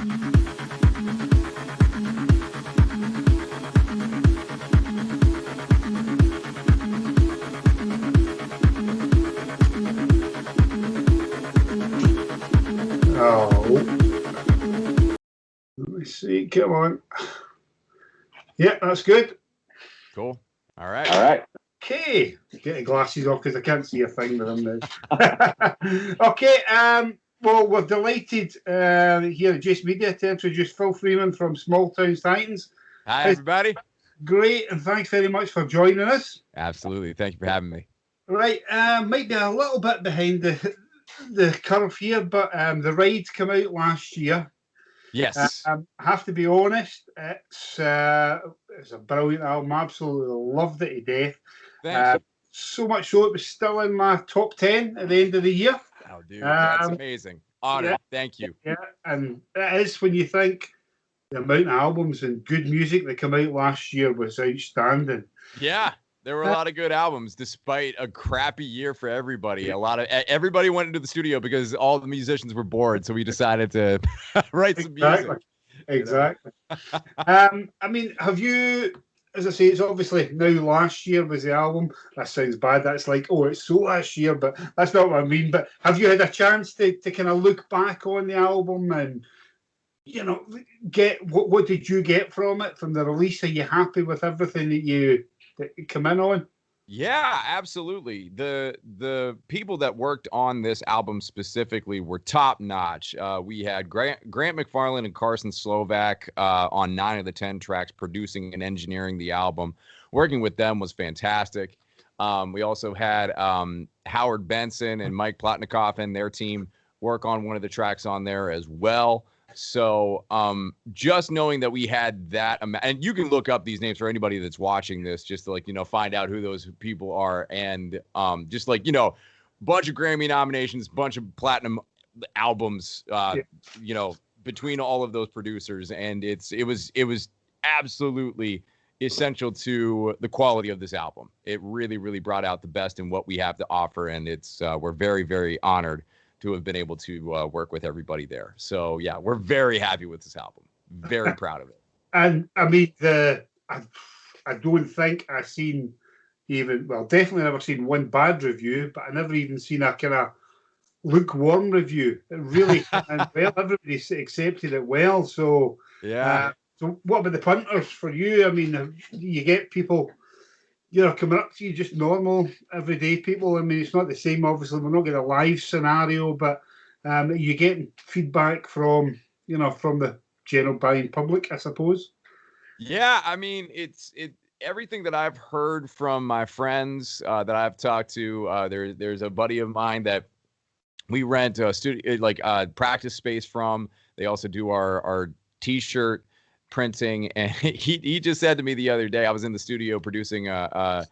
Let me see. Come on. Yeah, that's good. Cool. All right. Okay. Get the glasses off because I can't see a thing with them now. Okay. Well, we're delighted here at Jace Media to introduce Phil Freeman from Small Towns Titans. Hi, everybody. Great, and thanks very much for joining us. Absolutely. Thank you for having me. Right. Might be a little bit behind the curve here, but the Ride came out last year. Yes. I have to be honest, it's a brilliant album. Absolutely loved it to death. Thank you. So much so it was still in my top 10 at the end of the year. Oh, dude, that's amazing. Honored. Yeah, Thank you. Yeah, and it is when you think the amount of albums and good music that came out last year was outstanding. Yeah. There were a lot of good albums, despite a crappy year for everybody. Everybody went into the studio because all the musicians were bored, so we decided to write some music. Exactly. I mean, have you? As I say, it's obviously now last year was the album. That sounds bad. That's like, oh, it's so last year, but that's not what I mean. But have you had a chance to kind of look back on the album and, you know, get what did you get from it, from the release? Are you happy with everything that you come in on? Yeah, absolutely. The people that worked on this album specifically were top notch. We had Grant McFarlane and Carson Slovak on 9 of the 10 tracks, producing and engineering the album. Working with them was fantastic. We also had Howard Benson and Mike Plotnikoff and their team work on one of the tracks on there as well. So just knowing that we had that amount, and you can look up these names for anybody that's watching this, just to, like, you know, find out who those people are. And just like, you know, bunch of Grammy nominations, bunch of platinum albums, you know, between all of those producers. And it was absolutely essential to the quality of this album. It really, really brought out the best in what we have to offer. And we're very, very honored to have been able to work with everybody there. So yeah, we're very happy with this album. Very proud of it. And I mean, I don't think I've seen definitely never seen one bad review, but I never even seen a kind of lukewarm review. It really, and well, everybody accepted it well. So yeah. So what about the punters for you? I mean, you get people, you know, coming up to you, just normal, everyday people. I mean, it's not the same, obviously. We're not getting a live scenario, but you're getting feedback from, you know, from the general buying public, I suppose. Yeah, I mean, it's everything that I've heard from my friends that I've talked to. There's a buddy of mine that we rent a studio, like practice space from. They also do our T-shirt printing, and he just said to me the other day, I was in the studio producing a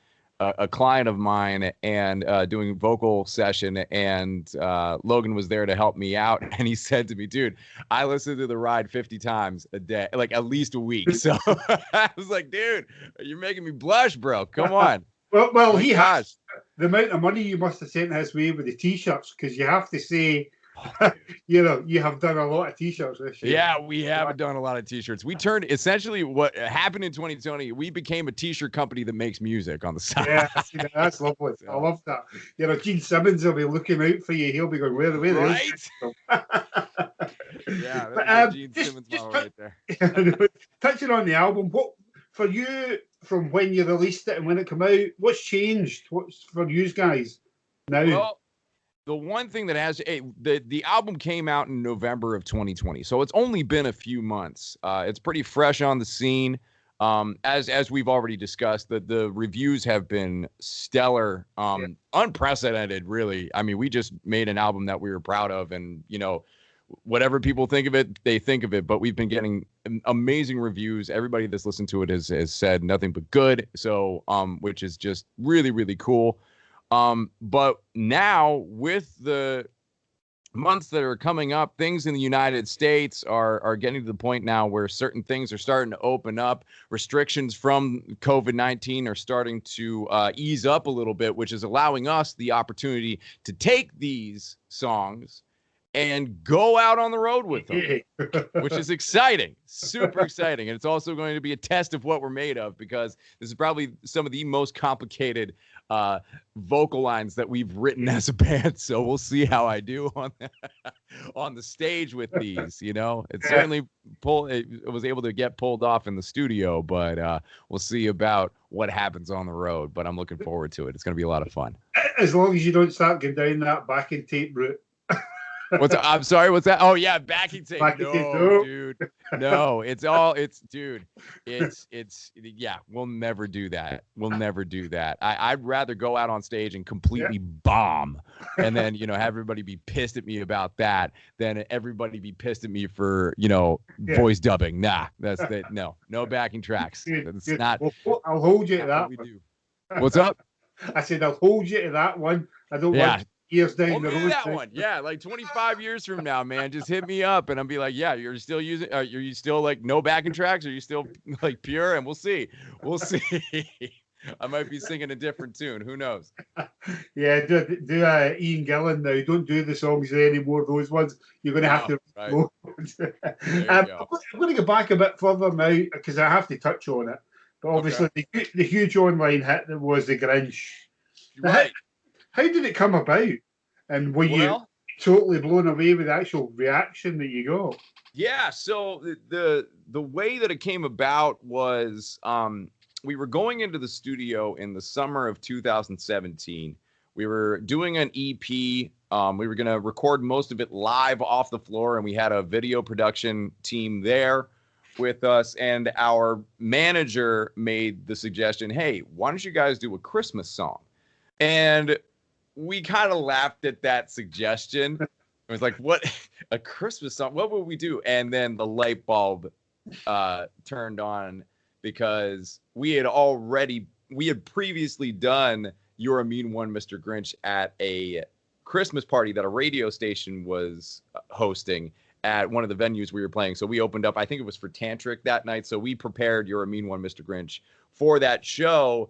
client of mine and doing vocal session, and Logan was there to help me out, and he said to me, dude, I listen to the Ride 50 times a day, like at least a week. So I was like, dude, you're making me blush, bro, come on. well he has the amount of money you must have sent his way with the T-shirts, because you have to say, you know, you have done a lot of T-shirts this year. Yeah, we have done a lot of T-shirts. We turned, essentially what happened in 2020, we became a T-shirt company that makes music on the side. Yeah, that's lovely. I love that. You know, Gene Simmons will be looking out for you. He'll be going, where right? Yeah, that's Gene Simmons model right there. Touching on the album, what for you, from when you released it and when it came out, what's changed? What's for you guys now? Well, the one thing that has the album came out in November of 2020, so it's only been a few months. It's pretty fresh on the scene. As we've already discussed, the reviews have been stellar, unprecedented, really. I mean, we just made an album that we were proud of, and, you know, whatever people think of it, they think of it. But we've been getting amazing reviews. Everybody that's listened to it has said nothing but good. So, which is just really, really cool. But now with the months that are coming up, things in the United States are getting to the point now where certain things are starting to open up. Restrictions from COVID-19 are starting to ease up a little bit, which is allowing us the opportunity to take these songs and go out on the road with them, which is exciting, super exciting. And it's also going to be a test of what we're made of, because this is probably some of the most complicated vocal lines that we've written as a band. So we'll see how I do on the stage with these. It certainly it was able to get pulled off in the studio, but we'll see about what happens on the road. But I'm looking forward to it. It's going to be a lot of fun. As long as you don't start going down that backing tape route. I'm sorry, what's that? Oh yeah, backing tape. No, dude. No, dude. Yeah, we'll never do that. I'd rather go out on stage and completely bomb, and then, have everybody be pissed at me about that, than everybody be pissed at me for, voice dubbing. Nah, no backing tracks. It's not. Well, I'll hold you to that. We do. What's up? I said I'll hold you to that one. I don't want years down the road. That one. Yeah, like 25 years from now, man, just hit me up and I'll be like, yeah, you're still using, are you still like no backing tracks? Are you still like pure? And we'll see. I might be singing a different tune. Who knows? Yeah, do Ian Gillan now. Don't do the songs anymore. Those ones you're going to have to. Right. I'm going to go back a bit further now, because I have to touch on it. But obviously, the huge online hit that was the Grinch. Right. How did it come about? And were you totally blown away with the actual reaction that you got? Yeah. So the way that it came about was we were going into the studio in the summer of 2017. We were doing an EP. We were going to record most of it live off the floor, and we had a video production team there with us. And our manager made the suggestion, hey, why don't you guys do a Christmas song? And we kind of laughed at that suggestion. It was like, what? A Christmas song? What would we do? And then the light bulb turned on, because we had previously done You're a Mean One, Mr. Grinch at a Christmas party that a radio station was hosting at one of the venues we were playing. So we opened up, I think it was for Tantric that night. So we prepared You're a Mean One, Mr. Grinch for that show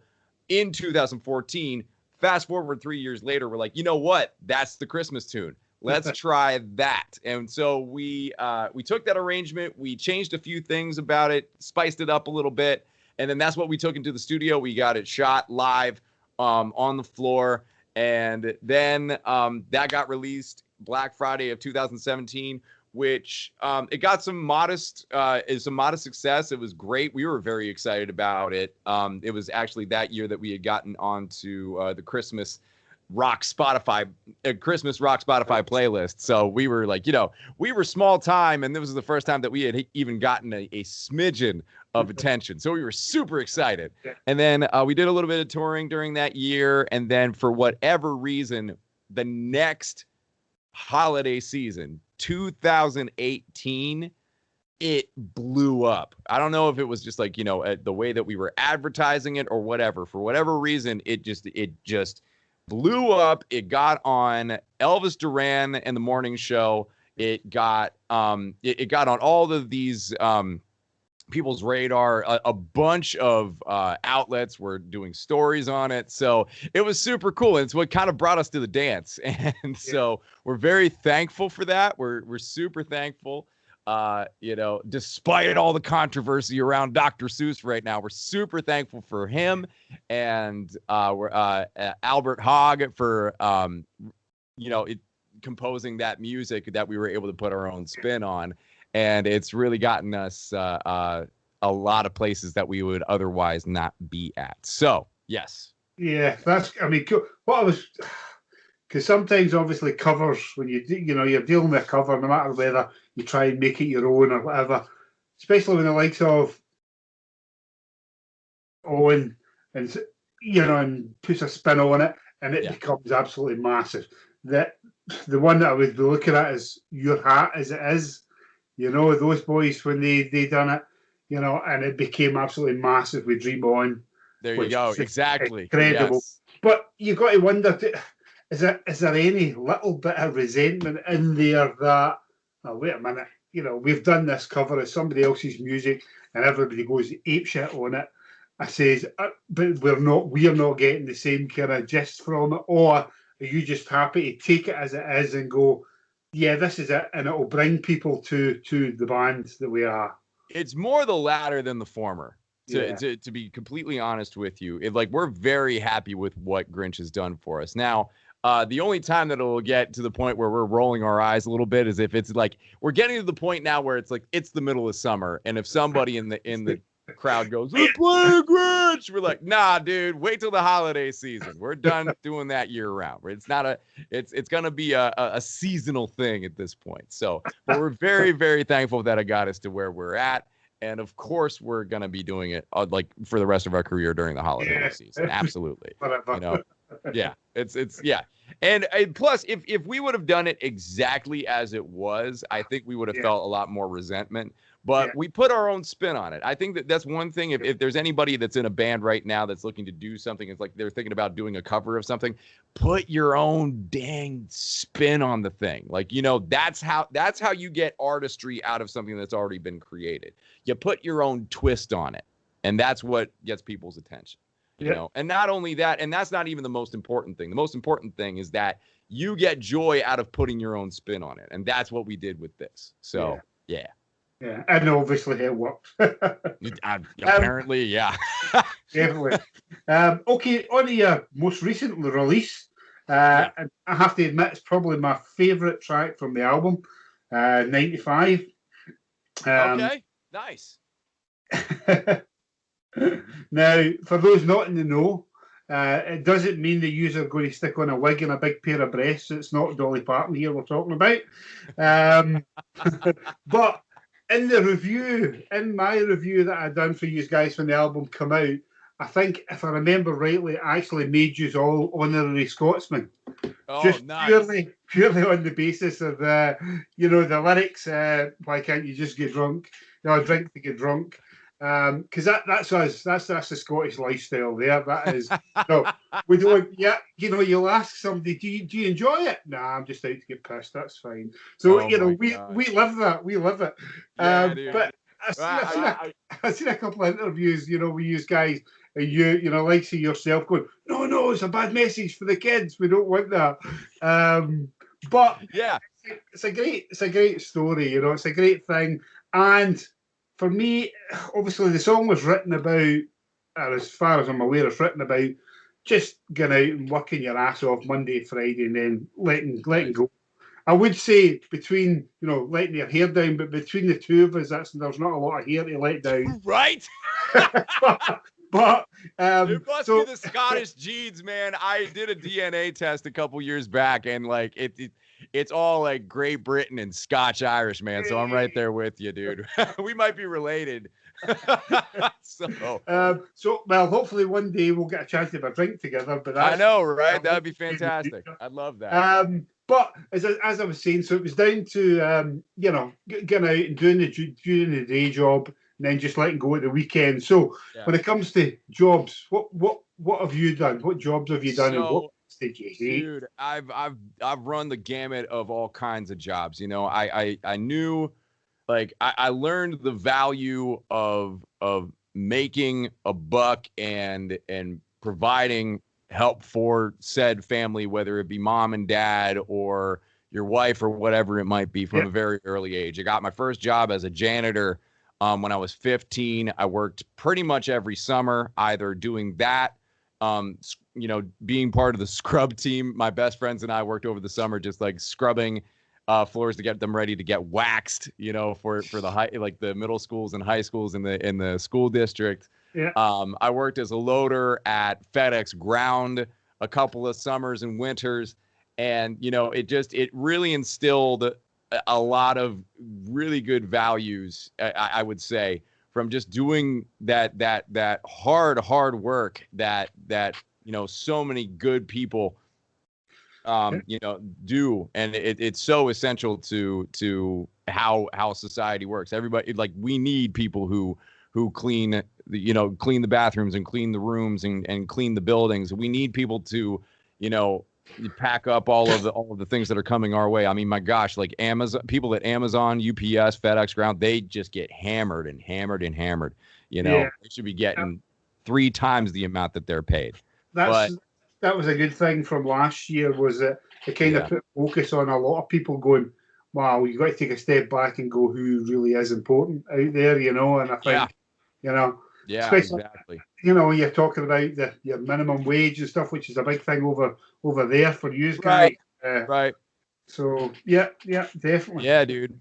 in 2014. Fast forward 3 years later, we're like, you know what? That's the Christmas tune. Let's try that. And so we took that arrangement. We changed a few things about it, spiced it up a little bit. And then that's what we took into the studio. We got it shot live on the floor. And then that got released Black Friday of 2017, which it got some modest success. It was great. We were very excited about it. It was actually that year that we had gotten onto the Christmas rock Spotify playlist. So we were like, we were small time, and this was the first time that we had even gotten a smidgen of attention. So we were super excited. And then we did a little bit of touring during that year. And then for whatever reason, the next holiday season, 2018, it blew up. I don't know if it was just like, the way that we were advertising it or whatever. For whatever reason, it just blew up. It got on Elvis Duran and the morning show. It got it got on all of these people's radar. A bunch of outlets were doing stories on it. So it was super cool. And it's what kind of brought us to the dance. And so we're very thankful for that. We're super thankful. Despite all the controversy around Dr. Seuss right now, we're super thankful for him, and we're Albert Hogg for composing that music that we were able to put our own spin on, and it's really gotten us a lot of places that we would otherwise not be at. So yes, cool. Because sometimes, obviously, covers, when you're dealing with a cover, no matter whether you try and make it your own or whatever, especially when the likes of Owen and puts a spin on it, and it becomes absolutely massive. The one that I would be looking at is Your Hat As It Is. Those boys, when they done it, and it became absolutely massive with Dream On. There you go. Exactly. Incredible. Yes. But you got to wonder, is there any little bit of resentment in there that, oh, wait a minute, we've done this cover of somebody else's music and everybody goes apeshit on it. I says, but we're not getting the same kind of gist from it, or are you just happy to take it as it is and go, Yeah, this is it, and it will bring people to the band that we are. It's more the latter than the former. Yeah. To be completely honest with you, like we're very happy with what Grinch has done for us. Now, the only time that it'll get to the point where we're rolling our eyes a little bit is if it's like we're getting to the point now where it's like it's the middle of summer, and if somebody in the crowd goes, "We're playing Grinch," we're like, "Nah, dude, wait till the holiday season. We're done doing that year round. It's not a, it's gonna be a seasonal thing at this point." So, but we're very, very thankful that it got us to where we're at. And of course, we're gonna be doing it like for the rest of our career during the holiday season. Absolutely, you know, yeah, it's yeah. And plus, if we would have done it exactly as it was, I think we would have felt a lot more resentment. But we put our own spin on it. I think that's one thing. If there's anybody that's in a band right now that's looking to do something, it's like they're thinking about doing a cover of something. Put your own dang spin on the thing. Like, you know, that's how you get artistry out of something that's already been created. You put your own twist on it, and that's what gets people's attention. You know, and not only that, and that's not even the most important thing. The most important thing is that you get joy out of putting your own spin on it, and that's what we did with this. So, yeah, and obviously it worked. Apparently, yeah, definitely. Okay, on to your most recent release. I have to admit, it's probably my favourite track from the album, 95. Okay, nice. Now, for those not in the know, it doesn't mean the user going to stick on a wig and a big pair of breasts. It's not Dolly Parton here we're talking about. But in my review that I done for you guys when the album came out, I think, if I remember rightly, I actually made you all honorary Scotsmen. Oh, just nice. purely on the basis of the lyrics. Why can't you just get drunk? Drink to get drunk. Because that's us. That's the Scottish lifestyle there. That is. We don't. Yeah, you'll ask somebody, do you enjoy it? Nah, I'm just out to get pissed. That's fine. So we live that. We live it. Yeah, dude. But I've seen a couple of interviews. We use guys. And you like see yourself going, no, it's a bad message for the kids. We don't want that. But yeah, it's a great story. It's a great thing. And for me, obviously, the song was written about, or as far as I'm aware, it's written about just going out and working your ass off Monday, Friday, and then letting go. I would say between, letting your hair down, but between the two of us, there's not a lot of hair to let down. Right. But it must be the Scottish genes, man. I did a DNA test a couple years back, and like it's all like Great Britain and Scotch Irish, man. So I'm right there with you, dude. We might be related. So well, hopefully one day we'll get a chance to have a drink together. But I know, right? That'd be fantastic. I'd love that. But as I was saying, so it was down to getting out and doing the day job, and then just letting go at the weekend. So when it comes to jobs, what have you done? What jobs have you done? And what did you hate? Dude, I've run the gamut of all kinds of jobs. I knew, like, I learned the value of making a buck and providing help for said family, whether it be mom and dad or your wife or whatever it might be, from a very early age. I got my first job as a janitor when I was 15. I worked pretty much every summer, either doing that, being part of the scrub team. My best friends and I worked over the summer just like scrubbing floors to get them ready to get waxed, for the middle schools and high schools in the school district. Yeah. I worked as a loader at FedEx Ground a couple of summers and winters, and it really instilled a lot of really good values, I would say, from just doing that hard work that so many good people do, and it's so essential to how society works. Everybody, like, we need people who clean the bathrooms and clean the rooms and clean the buildings. We need people to pack up all of the things that are coming our way. I mean, my gosh, like people at Amazon, UPS, FedEx Ground, they just get hammered and hammered and hammered. They should be getting 3 times the amount that they're paid. That was a good thing from last year, was that it kind of put focus on a lot of people going, wow, you've got to take a step back and go, who really is important out there, you know? And I Yeah. think, you know, Yeah, especially, exactly. you know, you're talking about your minimum wage and stuff, which is a big thing over there for you guys. Right. Right. So yeah, definitely. Yeah, dude.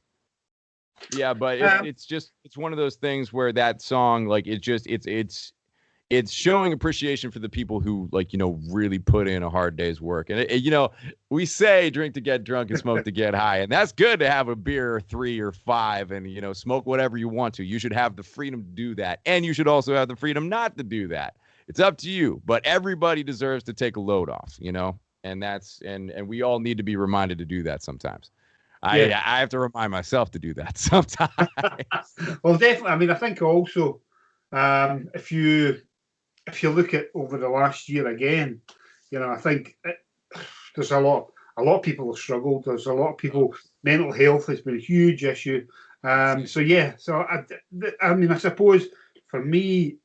Yeah, but Um, it's one of those things where that song, like, it's showing appreciation for the people who, like, really put in a hard day's work. And we say drink to get drunk and smoke to get high, and that's good to have a beer or 3 or 5 and smoke whatever you want to. You should have the freedom to do that, and you should also have the freedom not to do that. It's up to you, but everybody deserves to take a load off, and that's and we all need to be reminded to do that sometimes. I yeah. I have to remind myself to do that sometimes. Well, definitely. I mean, I think also, if you look at over the last year again, I think there's a lot of people have struggled. There's a lot of people. Mental health has been a huge issue. So yeah. So I mean, I suppose for me,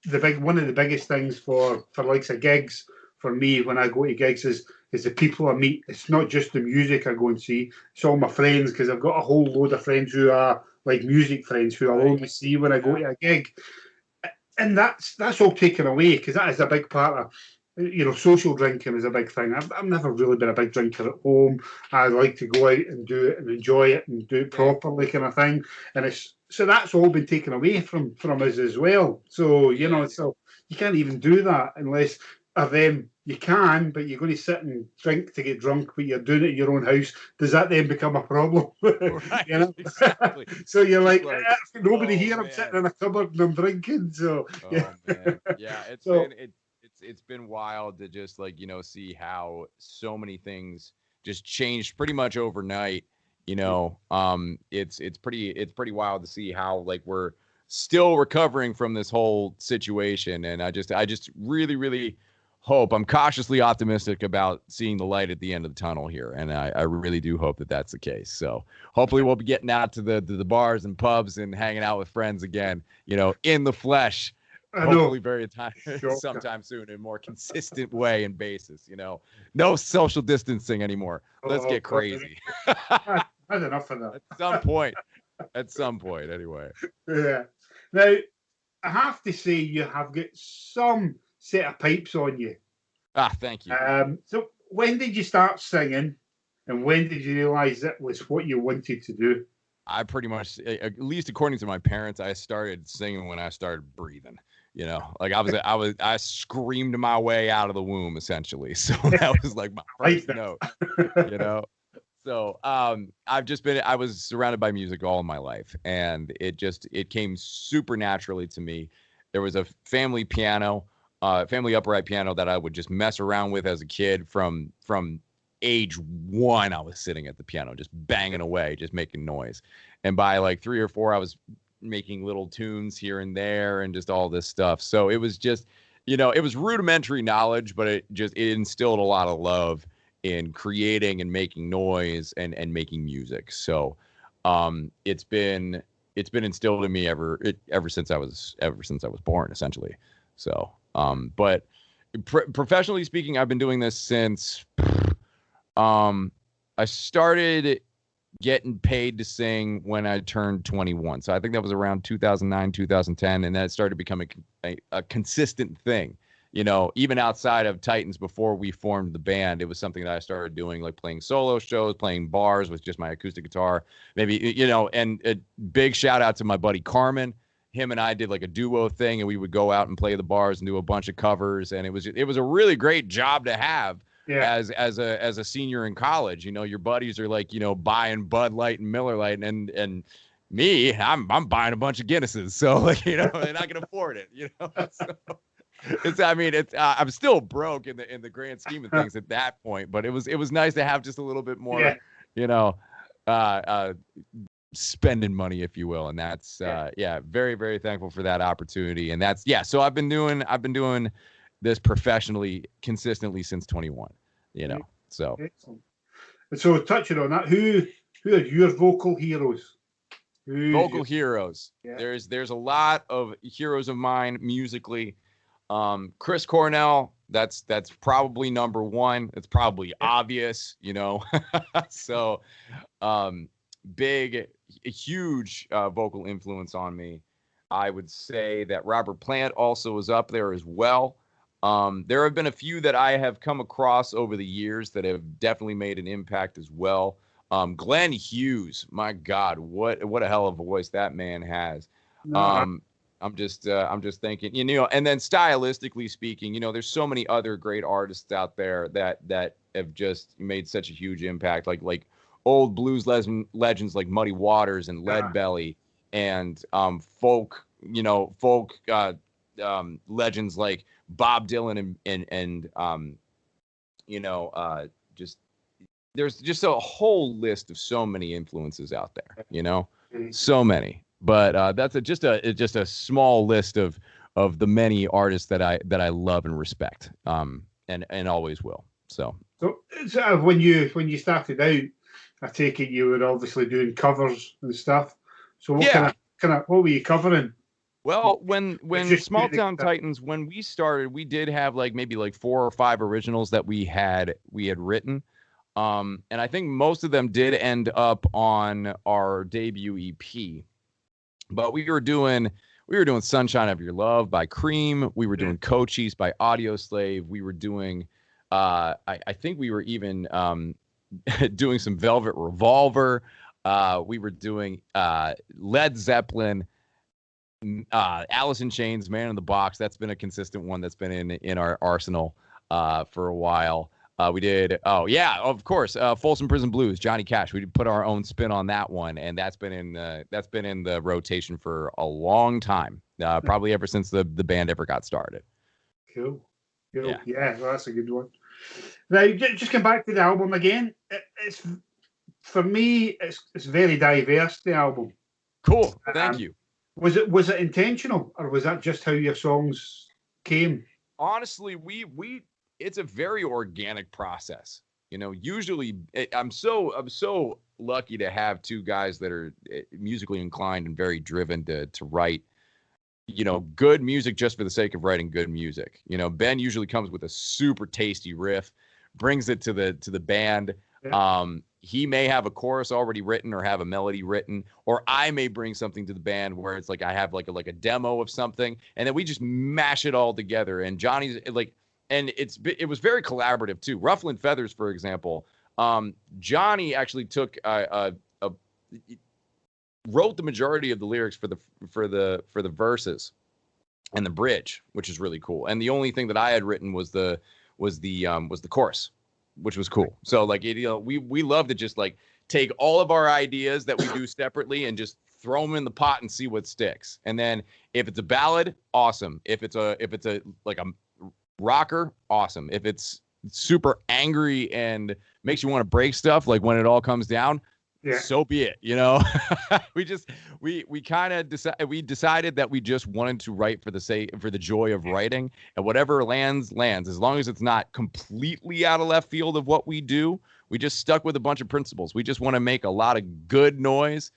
one of the biggest things for likes of gigs for me when I go to gigs is the people I meet. It's not just the music I go and see. It's all my friends, because I've got a whole load of friends who are like music friends who I'll only see when I go to a gig, and that's all taken away, because that is a big part of social drinking is a big thing. I've never really been a big drinker at home. I like to go out and do it and enjoy it and do it properly, kind of thing. And it's so that's all been taken away from us as well. So so you can't even do that unless of them. You can, but you're going to sit and drink to get drunk, but you're doing it in your own house. Does that then become a problem? Right, exactly. So you're like, nobody oh, here. I'm sitting in a cupboard and I'm drinking. So oh man, yeah, it's been wild to just, like, see how so many things just changed pretty much overnight. It's pretty wild to see how, like, we're still recovering from this whole situation, and I just really, really hope, I'm cautiously optimistic about seeing the light at the end of the tunnel here, and I really do hope that that's the case. So hopefully we'll be getting out to the bars and pubs and hanging out with friends again, in the flesh. Hopefully sometime soon in a more consistent way and basis. No social distancing anymore. Let's get crazy. That's enough of that. At some point, anyway. Yeah. Now, I have to say, you have got some set of pipes on you. Thank you. So when did you start singing, and when did you realise that was what you wanted to do? I pretty much, at least according to my parents, I started singing when I started breathing. Like I screamed my way out of the womb, essentially. So that was like my first note. So I was surrounded by music all of my life, and it came super naturally to me. There was a family upright piano that I would just mess around with as a kid. From age 1, I was sitting at the piano, just banging away, just making noise. And by like 3 or 4, I was making little tunes here and there and just all this stuff. So it was just, it was rudimentary knowledge, but it instilled a lot of love in creating and making noise and making music. So it's been instilled in me ever since I was born, essentially. So but professionally speaking, I've been doing this since I started getting paid to sing when I turned 21. So I think that was around 2009, 2010. And that started becoming a consistent thing, even outside of Titans. Before we formed the band, it was something that I started doing, like playing solo shows, playing bars with just my acoustic guitar, maybe, and a big shout out to my buddy Carmen. Him and I did like a duo thing, and we would go out and play the bars and do a bunch of covers. And it was a really great job to have. Yeah. As a senior in college. Your buddies are like, buying Bud Light and Miller Lite, and me, I'm buying a bunch of Guinnesses. So, like, and I can afford it. So I'm still broke in the grand scheme of things at that point, but it was nice to have just a little bit more, spending money, if you will. And that's very, very thankful for that opportunity. And that's so I've been doing this professionally consistently since 21. So excellent. And so touching on that, who are your vocal heroes? Heroes. Yeah. There's a lot of heroes of mine musically. Chris Cornell, that's probably number one. It's probably obvious, So, big, huge vocal influence on me. I would say that Robert Plant also is up there as well. There have been a few that I have come across over the years that have definitely made an impact as well. Glenn Hughes, my God, what a hell of a voice that man has. No, I'm just thinking, and then stylistically speaking, there's so many other great artists out there that have just made such a huge impact, like old blues legends like Muddy Waters and Leadbelly, and folk legends like Bob Dylan and just there's just a whole list of so many influences out there, so many. But that's just a small list of the many artists that I love and respect, and always will. So when you started out, I take it you were obviously doing covers and stuff. So what what were you covering? Well, when Small Town Titans, when we started, we did have maybe 4 or 5 originals that we had written. And I think most of them did end up on our debut EP. But we were doing Sunshine of Your Love by Cream. We were doing Cochise by Audioslave. We were doing I think we were even doing some Velvet Revolver. We were doing Led Zeppelin, Alice in Chains, Man in the Box. That's been a consistent one that's been in our arsenal for a while. We did, of course, Folsom Prison Blues, Johnny Cash. We put our own spin on that one, and that's been in the rotation for a long time, probably ever since the band ever got started. Cool. Yeah, well, that's a good one. Now, just come back to the album again. It's for me, it's very diverse. The album. Cool. Thank you. Was it intentional, or was that just how your songs came? Honestly, it's a very organic process. Usually I'm so lucky to have 2 guys that are musically inclined and very driven to write, good music just for the sake of writing good music. Ben usually comes with a super tasty riff, brings it to the band. Yeah. He may have a chorus already written or have a melody written, or I may bring something to the band where it's I have like a demo of something, and then we just mash it all together. And Johnny's and it was very collaborative too. Ruffling Feathers, for example, Johnny actually wrote the majority of the lyrics for the verses and the bridge, which is really cool. And the only thing that I had written was the chorus, which was cool. So we love to just take all of our ideas that we do separately and just throw them in the pot and see what sticks. And then if it's a ballad, awesome. If it's a rocker, awesome. If it's super angry and makes you want to break stuff, like When It All Comes Down, so be it. We kind of decided that we just wanted to write for the joy of writing, and whatever lands, as long as it's not completely out of left field of what we do. We just stuck with a bunch of principles. We just want to make a lot of good noise,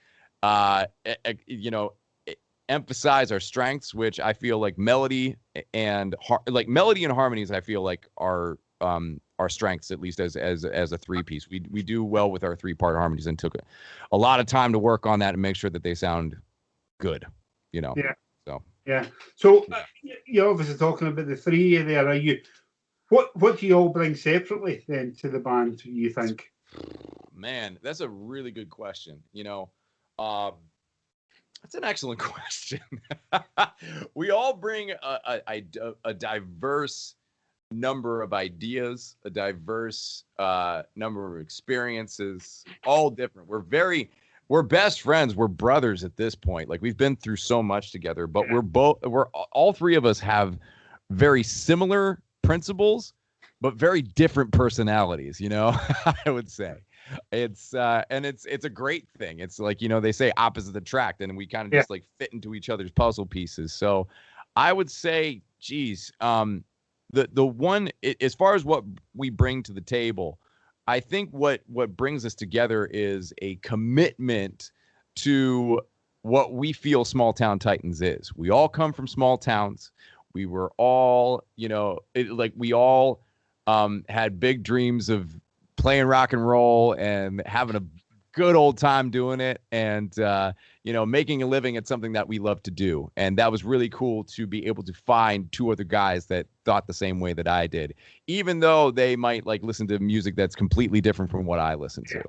emphasize our strengths, which I feel like melody and harmonies, I feel like are our strengths, at least as a 3-piece. We do well with our 3-part harmonies, and took a lot of time to work on that and make sure that they sound good, So you're obviously talking about the 3 there. Are you what do you all bring separately then to the band, do you think? Man, that's a really good question. That's an excellent question. We all bring a diverse number of ideas, a diverse number of experiences, all different. We're best friends. We're brothers at this point. We've been through so much together, but we're all 3 of us have very similar principles, but very different personalities, I would say. It's a great thing. It's they say opposites attract, and we kind of just fit into each other's puzzle pieces. So I would say, geez, the one, as far as what we bring to the table, I think what brings us together is a commitment to what we feel Small Town Titans is. We all come from small towns. We were all, we all had big dreams of playing rock and roll and having a good old time doing it, and making a living at something that we love to do. And that was really cool to be able to find two other guys that thought the same way that I did, even though they might like listen to music that's completely different from what I listen to.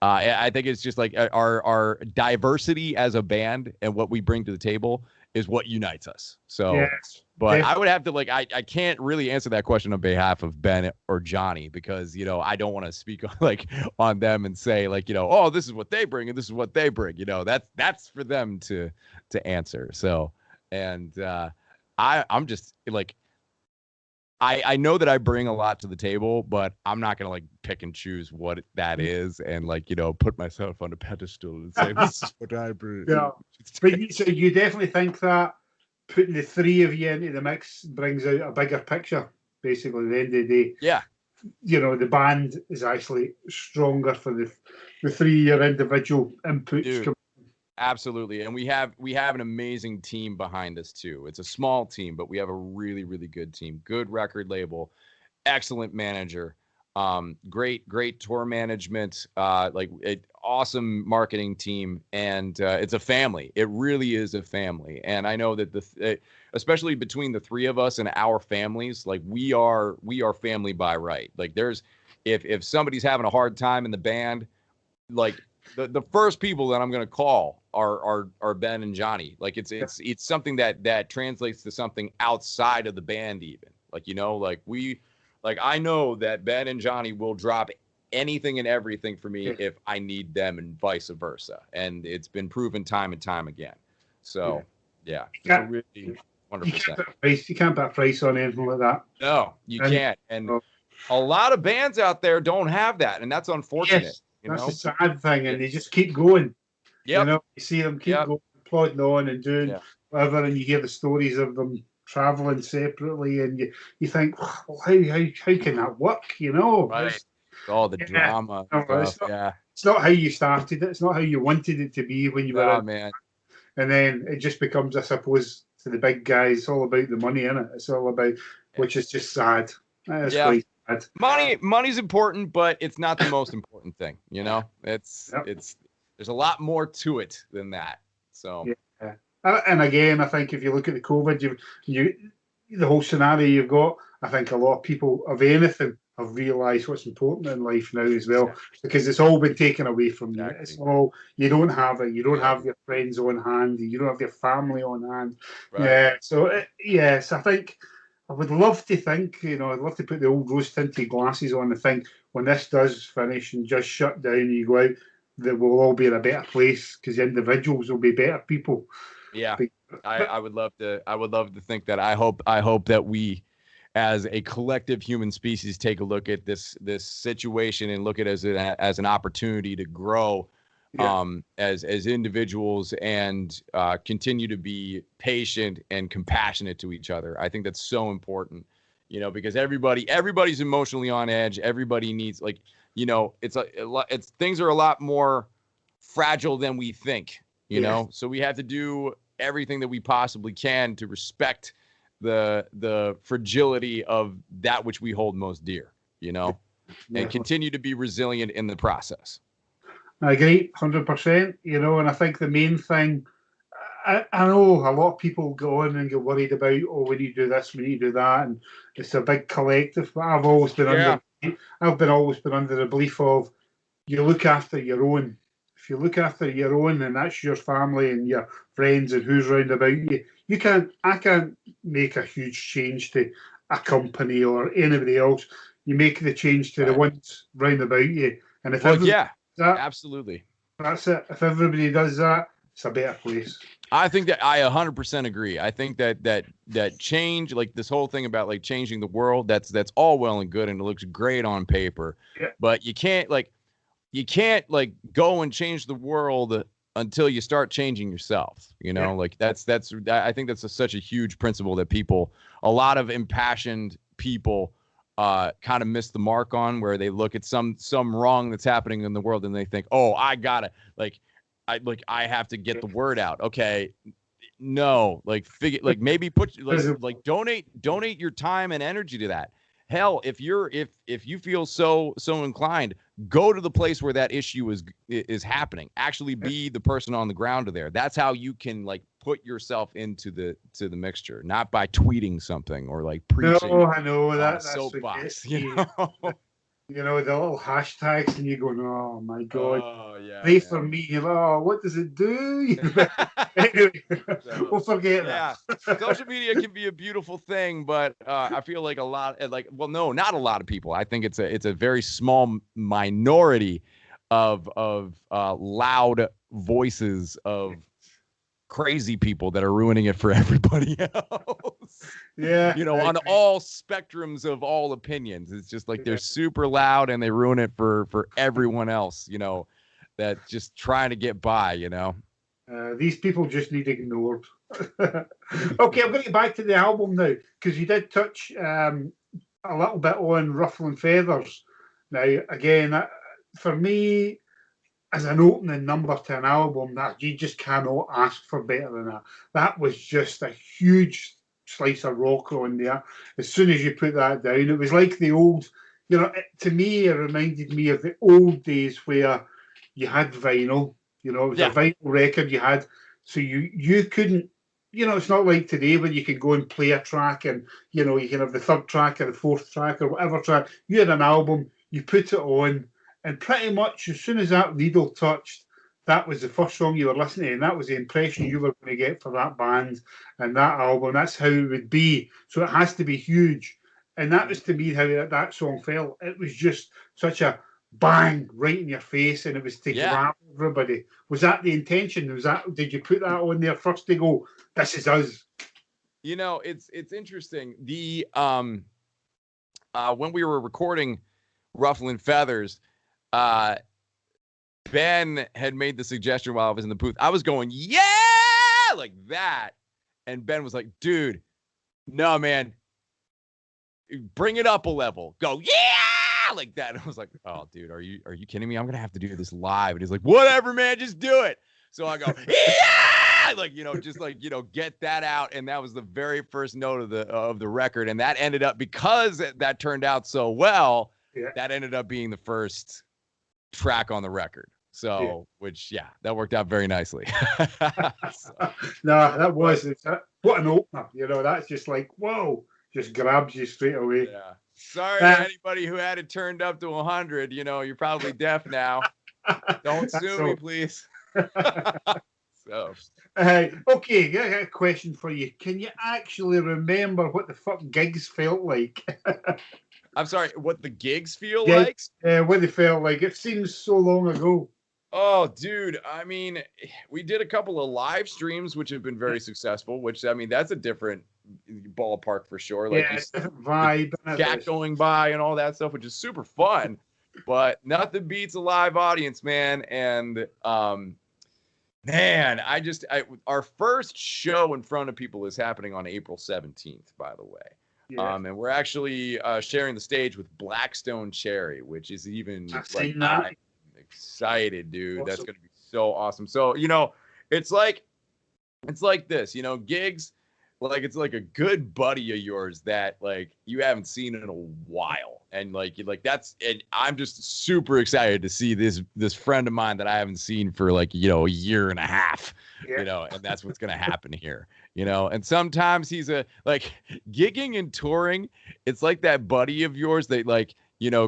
I think it's just like our diversity as a band and what we bring to the table is what unites us. So, yes, but definitely. I would have to I can't really answer that question on behalf of Ben or Johnny, because, I don't want to speak on them and say oh, this is what they bring and this is what they bring. That's for them to answer. So, and I'm just I know that I bring a lot to the table, but I'm not gonna pick and choose what that is and put myself on a pedestal and say this is what I bring. Yeah, but so you definitely think that putting the three of you into the mix brings out a bigger picture. Basically, at the end of the day, Yeah, the band is actually stronger for the 3 year individual inputs. dude. Absolutely. And we have an amazing team behind us too. It's a small team, but we have a really, really good team. Good record label, excellent manager, great tour management, awesome marketing team, and it's a family. It really is a family. And I know that especially between the three of us and our families, we are family by right. There's if somebody's having a hard time in the band, the first people that I'm going to call are Ben and Johnny. It's something that translates to something outside of the band even. I know that Ben and Johnny will drop anything and everything for me if I need them, and vice versa. And it's been proven time and time again. So yeah, it's a really 100%. You can't put a price on anything like that. No, you can't. And a lot of bands out there don't have that, and that's unfortunate. Yes. That's the sad thing, and they just keep going. Yep. You see them keep going, plodding on and doing whatever, and you hear the stories of them traveling separately, and you think, well, how can that work? Right. All the drama. It's not how you started it. It's not how you wanted it to be when you were. Oh man. And then it just becomes, I suppose, to the big guys, it's all about the money, isn't it? It's all about, which is just sad. It's quite sad. Money's important, but it's not the most important thing. It's there's a lot more to it than that. So and again, I think if you look at the COVID, the whole scenario you've got, I think a lot of people of anything have realised what's important in life now as well, because it's all been taken away from you. It's all, you don't have it. You don't have your friends on hand. You don't have your family on hand. Right. Yeah. So yes, I think I would love to think, I'd love to put the old rose-tinted glasses on and think when this does finish and just shut down and you go out, that we'll all be in a better place because the individuals will be better people. Yeah, I would love to think that. I hope that we, as a collective human species, take a look at this situation and look at it as an opportunity to grow as individuals and continue to be patient and compassionate to each other. I think that's so important, because everybody's emotionally on edge. Everybody needs it's things are a lot more fragile than we think, so we have to do everything that we possibly can to respect the fragility of that which we hold most dear, and continue to be resilient in the process. I agree 100%, and I think the main thing, I know a lot of people go on and get worried about, we need to do this, we need to do that, and it's a big collective, but I've always been under the belief of you look after your own. If you look after your own, and that's your family and your friends and who's round about you, I can't make a huge change to a company or anybody else. You make the change to the ones round about you. And if absolutely. That's it. If everybody does that, it's a better place. I think that I 100% agree. I think that change, this whole thing about changing the world, that's all well and good and it looks great on paper. Yeah. But you can't go and change the world until you start changing yourself, I think that's such a huge principle that a lot of impassioned people kind of miss the mark on, where they look at some wrong that's happening in the world and they think, oh, I gotta I have to get the word out. Okay. No, like maybe put like donate your time and energy to that. Hell, if you feel so inclined, go to the place where that issue is happening. Actually be the person on the ground there. That's how you can like put yourself into the mixture, not by tweeting something or like preaching No, I know on a that's soapbox, the little hashtags, and you go, oh my god, Oh yeah, pray man. for me. You're like, oh, what does it do? Anyway, we'll forget that. Social media can be a beautiful thing, but I feel like no, not a lot of people. I think it's a very small minority of loud voices of crazy people that are ruining it for everybody else. Yeah, on all spectrums of all opinions. It's just like they're super loud and they ruin it for everyone else, that's just trying to get by, These people just need ignored. Okay, I'm going to get back to the album now, because you did touch a little bit on Ruffling Feathers. Now, again, for me, as an opening number to an album, that you just cannot ask for better than that. That was just a huge slice of rock on there. As soon as you put that down, it was like the old, to me, it reminded me of the old days where you had vinyl, it was a vinyl record you had. So you couldn't, it's not like today when you can go and play a track and, you can have the third track or the fourth track or whatever track. You had an album, you put it on, and pretty much as soon as that needle touched, that was the first song you were listening to, and that was the impression you were going to get for that band and that album. That's how it would be. So it has to be huge. And that was, to me, how that song felt. It was just such a bang right in your face, and it was to grab everybody. Was that the intention? Did you put that on there first to go, this is us? It's interesting. The when we were recording Ruffling Feathers, Ben had made the suggestion while I was in the booth. I was going, yeah, like that. And Ben was like, dude, no, man, bring it up a level. Go, yeah, like that. And I was like, oh, dude, are you kidding me? I'm going to have to do this live. And he's like, whatever, man, just do it. So I go, yeah, like, just like, get that out. And that was the very first note of the record. And that ended up, because that turned out so well, that ended up being the first track on the record. So, that worked out very nicely. No, that was, what an opener. That's just like, whoa, just grabs you straight away. Yeah. Sorry to anybody who had it turned up to 100. You're probably deaf now. Don't sue me, please. So. Okay, I got a question for you. Can you actually remember what the fuck gigs felt like? I'm sorry, what the gigs feel like? What they felt like. It seems so long ago. Oh, dude. I mean, we did a couple of live streams, which have been very successful, which, I mean, that's a different ballpark for sure. Like, it's a different vibe. Chat going by and all that stuff, which is super fun. But nothing beats a live audience, man. And, man, our first show in front of people is happening on April 17th, by the way. Yeah. And we're actually sharing the stage with Blackstone Cherry, which is even I'm excited, dude. Awesome. That's gonna be so awesome. So it's like this, gigs, like it's like a good buddy of yours that like you haven't seen in a while, and and I'm just super excited to see this friend of mine that I haven't seen for like a year and a half, and that's what's gonna happen here. And sometimes he's gigging and touring. It's like that buddy of yours that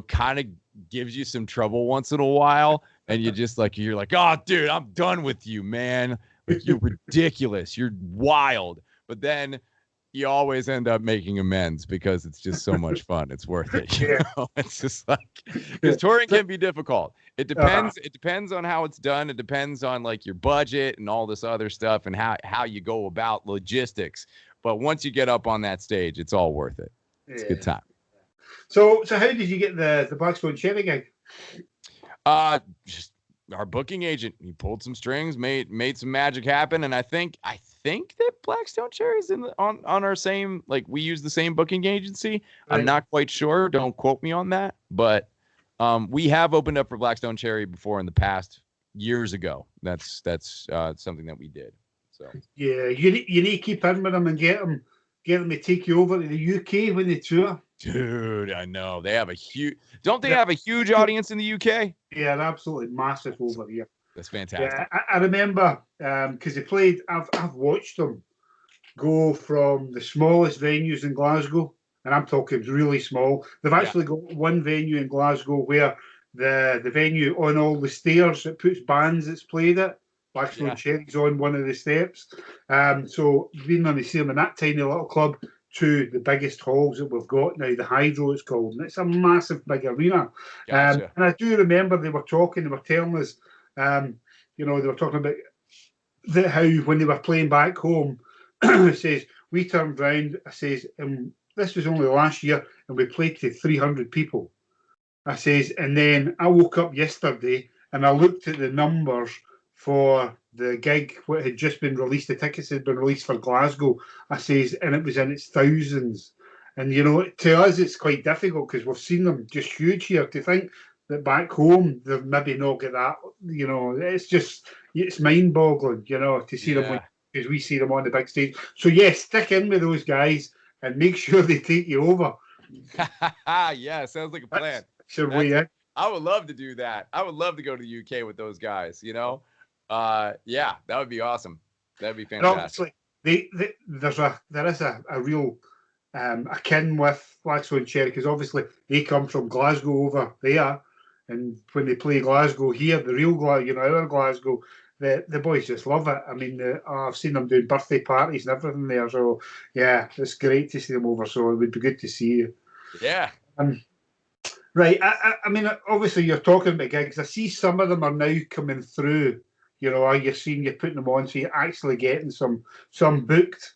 kind of gives you some trouble once in a while. And you're like, oh, dude, I'm done with you, man. Like, you're ridiculous. You're wild. But then you always end up making amends because it's just so much fun. It's worth it. It's just because touring can be difficult. It depends. It depends on how it's done. It depends on your budget and all this other stuff and how you go about logistics. But once you get up on that stage, it's all worth it. It's a good time. So how did you get the Blackstone Cherry gig? Just our booking agent. He pulled some strings, made some magic happen, and I think that Blackstone Cherry's on our same, we use the same booking agency. Right. I'm not quite sure. Don't quote me on that, but we have opened up for Blackstone Cherry before in the past years ago. That's something that we did. So Yeah, you need to keep in with them and get them to take you over to the UK when they tour. dude, I know they have a huge. Don't they Yeah, have a huge audience in the UK? yeah, they're absolutely massive over here. That's Yeah, fantastic. I remember because they played. I've watched them go from the smallest venues in Glasgow, and I'm talking really small. They've Yeah, actually got one venue in Glasgow where the venue on all the stairs it puts bands that's played it. Blackstone yeah, Cherry's on one of the steps. So being on the same in that tiny little club to the biggest halls that we've got now, the Hydro it's called, and it's a massive big arena. gotcha. And I do remember they were telling us, they were talking about how when they were playing back home, it says we turned round. I says, this was only last year, and we played to 300 people. I says, and then I woke up yesterday and I looked at the numbers for the gig, what had just been released. The tickets had been released for Glasgow. I says, and it was in its thousands. And to us, it's quite difficult because we've seen them just huge here. To think that back home they've maybe not got that, it's mind-boggling, to see them Yeah, because we see them on the big stage. So yes, stick in with those guys and make sure they take you over. yeah. Sounds like a plan. Should That's. we? I would love to do that. I would love to go to the UK with those guys. Yeah, that would be awesome. That'd be And fantastic. obviously, there is a real akin with Blackstone Cherry because obviously they come from Glasgow over there, and when they play Glasgow here, the real our Glasgow, the boys just love it. I mean, I've seen them doing birthday parties and everything there. So yeah, it's great to see them over. So it would be good to see you. Yeah. Right. I mean, obviously, you're talking about gigs. I see some of them are now coming through. You're seeing you're putting them on, so you're actually getting some booked.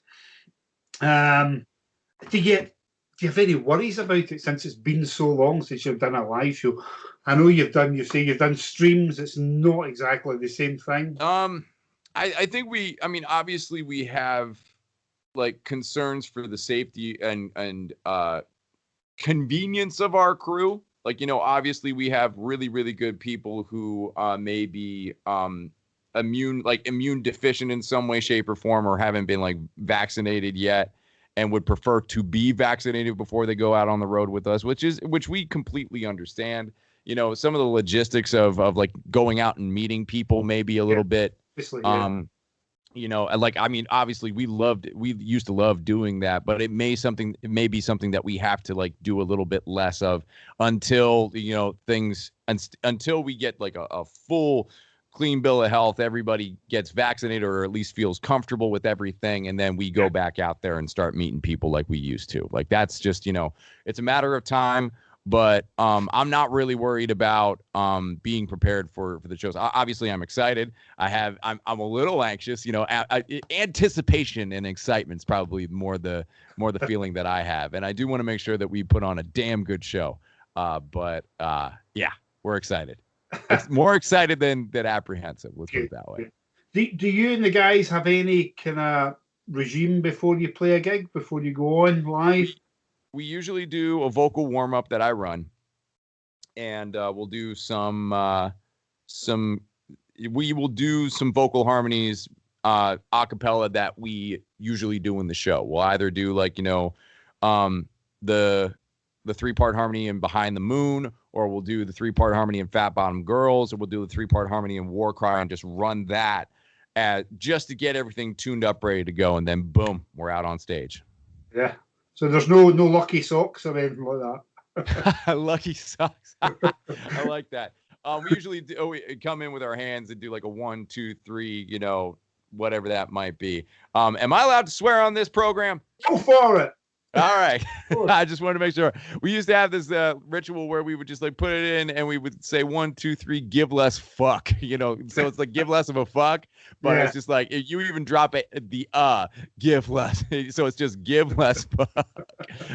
Um, do you have any worries about it since it's been so long since you've done a live show? I know you say you've done streams. It's not exactly the same thing. I think I mean, obviously we have like concerns for the safety and convenience of our crew. Like, obviously we have really, really good people who may be immune deficient in some way, shape, or form, or haven't been like vaccinated yet and would prefer to be vaccinated before they go out on the road with us, which we completely understand. Some of the logistics of like going out and meeting people maybe a Yeah, little bit. obviously, yeah. I mean, obviously we used to love doing that, but it may be something that we have to like do a little bit less of until, until we get like a full clean bill of health, everybody gets vaccinated or at least feels comfortable with everything. And then we go back out there and start meeting people like we used to. Like, that's just, it's a matter of time. But I'm not really worried about being prepared for the shows. Obviously, I'm excited. I'm a little anxious. Anticipation and excitement is probably more the feeling that I have, and I do want to make sure that we put on a damn good show. But yeah, we're excited. It's more excited than apprehensive. Let's put it that way. Do you and the guys have any kind of regime before you play a gig, before you go on live? We usually do a vocal warm up that I run, and we'll do we will do some vocal harmonies a cappella that we usually do in the show. We'll either do like the 3-part harmony in Behind the Moon, or we'll do the 3-part harmony in Fat Bottom Girls, or we'll do the 3-part harmony in War Cry and just run that just to get everything tuned up, ready to go, and then boom, we're out on stage. Yeah. So there's no lucky socks or anything like that. Lucky socks. I like that. We usually we come in with our hands and do like a 1, 2, 3, whatever that might be. Am I allowed to swear on this program? Go for it. All right. I just wanted to make sure. We used to have this ritual where we would just like put it in and we would say 1, 2, 3, give less fuck, so it's like give less of a fuck, but it's just like if you even drop give less. So it's just give less fuck.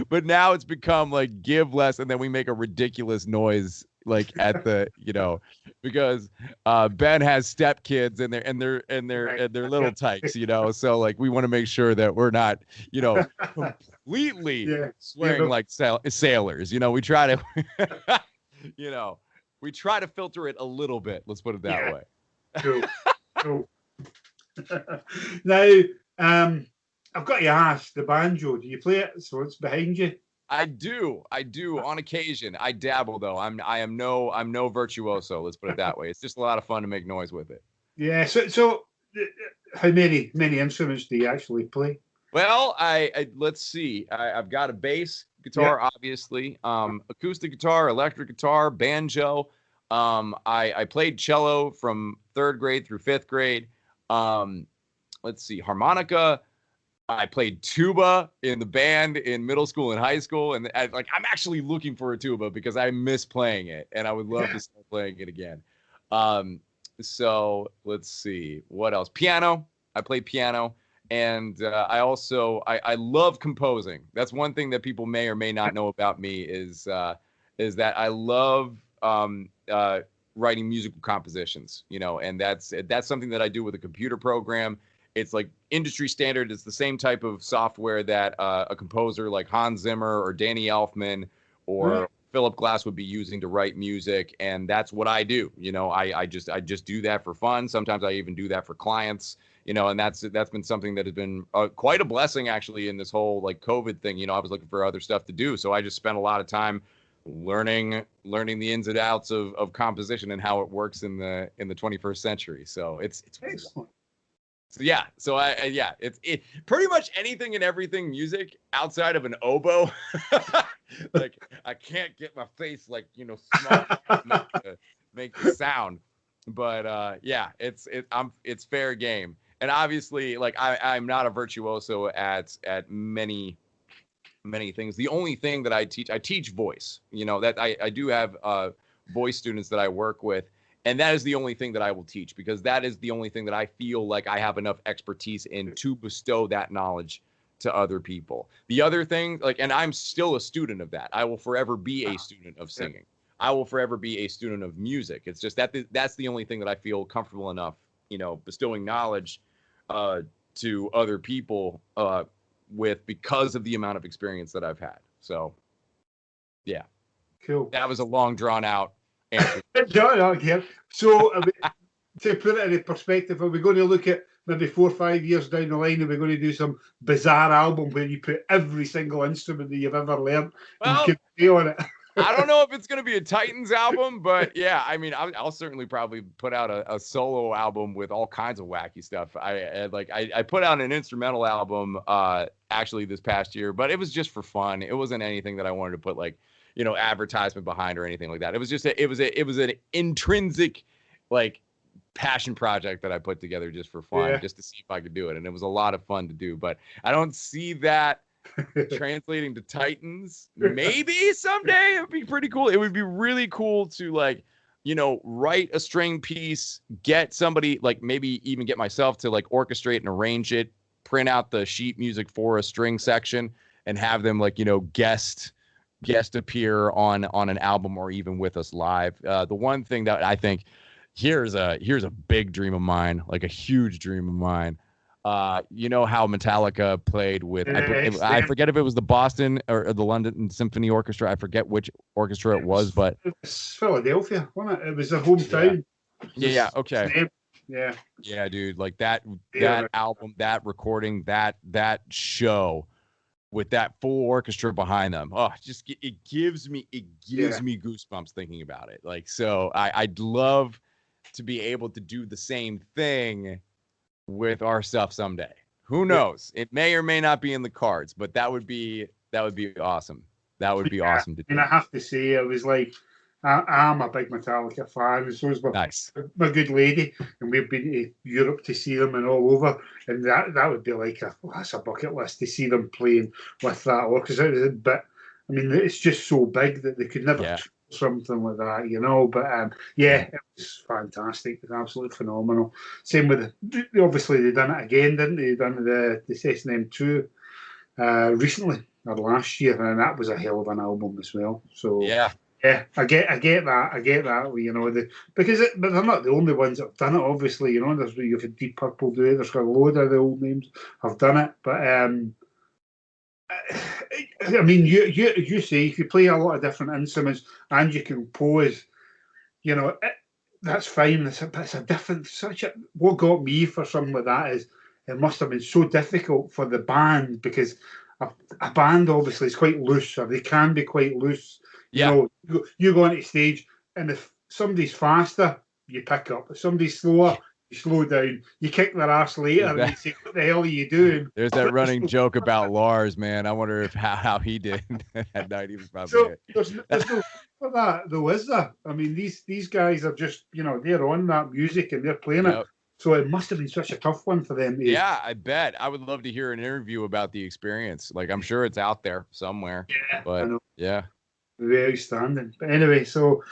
But now it's become like give less, and then we make a ridiculous noise like at the, because Ben has stepkids and they're little tykes, so like we want to make sure that we're not, completely swearing like sailors. We try to we try to filter it a little bit, let's put it that way. Cool. Now, I've got to ask, the banjo, do you play it? So it's behind you. I do on occasion. I dabble though. I'm no virtuoso. Let's put it that way. It's just a lot of fun to make noise with it. Yeah. So how many instruments do you actually play? Well, I let's see. I've got a bass guitar, obviously, acoustic guitar, electric guitar, banjo. I played cello from 3rd grade through 5th grade. Let's see, harmonica. I played tuba in the band in middle school and high school, and I'm actually looking for a tuba because I miss playing it, and I would love to start playing it again. So let's see what else. Piano. I play piano, and I also I love composing. That's one thing that people may or may not know about me is that I love writing musical compositions. And that's something that I do with a computer program. It's like industry standard. It's the same type of software that a composer like Hans Zimmer or Danny Elfman or Philip Glass would be using to write music, and that's what I do. I just do that for fun. Sometimes I even do that for clients. And that's been something that has been quite a blessing actually in this whole like COVID thing. I was looking for other stuff to do, so I just spent a lot of time learning the ins and outs of composition and how it works in the 21st century. So it's Excellent. So yeah, it's pretty much anything and everything music outside of an oboe. Like I can't get my face like small enough to make the sound, but it's fair game. And obviously, like I'm not a virtuoso at many things. The only thing that I teach voice. That I do have voice students that I work with. And that is the only thing that I will teach because that is the only thing that I feel like I have enough expertise in to bestow that knowledge to other people. The other thing, and I'm still a student of that. I will forever be a student of singing. I will forever be a student of music. It's just that's the only thing that I feel comfortable enough, bestowing knowledge to other people with because of the amount of experience that I've had. So, yeah. Cool. That was a long drawn out answer. No, so to put it in perspective, are we going to look at maybe 4 or 5 years down the line? Are we going to do some bizarre album where you put every single instrument that you've ever learned and you can play on it? I don't know if it's going to be a Titans album, but yeah, I mean, I'll certainly probably put out a solo album with all kinds of wacky stuff. I put out an instrumental album actually this past year, but it was just for fun. It wasn't anything that I wanted to put advertisement behind or anything like that. It was just it was an intrinsic passion project that I put together just for fun, just to see if I could do it. And it was a lot of fun to do, but I don't see that translating to Titans. Maybe someday it would be pretty cool. It would be really cool to write a string piece, get somebody maybe even get myself to orchestrate and arrange it, print out the sheet music for a string section and have them guest appear on an album or even with us live. The one thing that I think here's a big dream of mine, like a huge dream of mine. How Metallica played with I forget if it was the Boston or the London Symphony Orchestra. I forget which orchestra it was, but it was Philadelphia, wasn't it? It was their hometown. Yeah. Okay. Yeah, dude. Like that album, that recording, that show with that full orchestra behind them. Oh, it gives me goosebumps thinking about it. So I'd love to be able to do the same thing with our stuff someday. Who knows? It may or may not be in the cards, but that would be awesome. That would be awesome to do. And I have to say, it was I'm a big Metallica fan, and so is my good lady, and we've been to Europe to see them and all over, and that would be that's a bucket list to see them playing with that orchestra. But I mean, it's just so big that they could never do something like that, But it was fantastic. It was absolutely phenomenal. Same with obviously they done it again, didn't they? They done the S&M2 recently or last year, and that was a hell of an album as well. So yeah, I get that. But they're not the only ones that have done it. Obviously, there's you've had Deep Purple do it. There's got a load of the old names have done it. But I mean, you say if you play a lot of different instruments and you compose, that's fine. It's a different, what got me for something like that is it must have been so difficult for the band because a band obviously is quite loose, or they can be quite loose. You Yeah, know, you go on stage, and if somebody's faster, you pick up. If somebody's slower, you slow down. You kick their ass later, and you say, "What the hell are you doing?" there's that running joke about Lars, man. I wonder if how he did that night. He was probably So there's no for that though, is there? I mean, these guys are just, they're on that music and they're playing it. Yep. So it must have been such a tough one for them. Yeah, I bet. I would love to hear an interview about the experience. Like, I'm sure it's out there somewhere. Yeah, I But know. yeah, Very outstanding. But anyway, so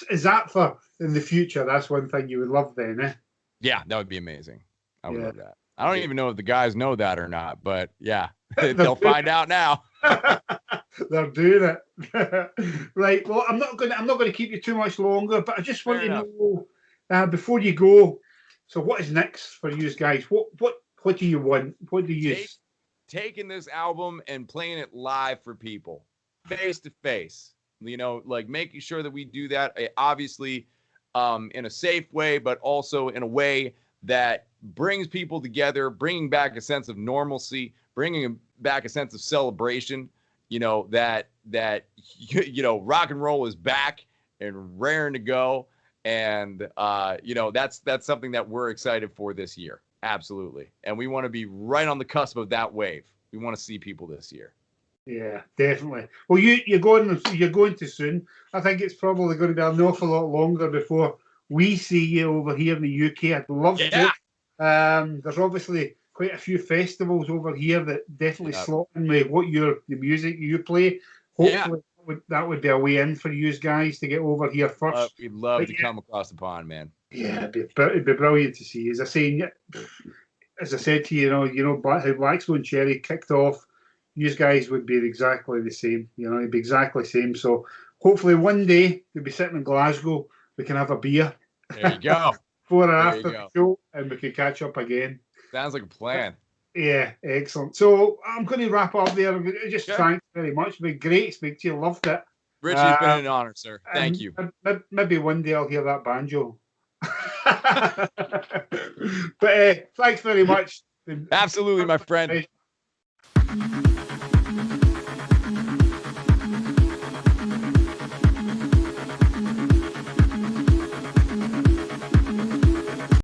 is that for in the future? That's one thing you would love then, eh? yeah, that would be amazing. I would Yeah. love that. I don't even know if the guys know that or not, but yeah, They're they'll find out now. They're doing it. Right. Well, I'm not going to keep you too much longer, but I just want Fair to enough. know before you go. So, what is next for you guys? What do you want? What do you? Taking this album and playing it live for people, face to face. Like making sure that we do that obviously in a safe way, but also in a way that brings people together, bringing back a sense of normalcy, bringing back a sense of celebration. That rock and roll is back and raring to go. And that's something that we're excited for this year. Absolutely. And we want to be right on the cusp of that wave. We want to see people this year. Yeah, definitely. Well, you're going too soon. I think it's probably going to be an awful lot longer before we see you over here in the UK. I'd love to. There's obviously quite a few festivals over here that definitely slot in with the music you play. Hopefully that would be a way in for you guys to get over here first. We'd love to come across the pond, man. Yeah, it'd be brilliant to see. As I said to you, how Blackstone Cherry kicked off, you guys would be exactly the same. It'd be exactly the same. So hopefully one day we'll be sitting in Glasgow. We can have a beer. There you go. Before or after the show, and we can catch up again. Sounds like a plan. Yeah, excellent. So I'm going to wrap up there. Just thanks very much. It's been great to speak to you. Loved it. Richie, it's been an honor, sir. Thank you. Maybe one day I'll hear that banjo. But thanks very much. Absolutely, my friend.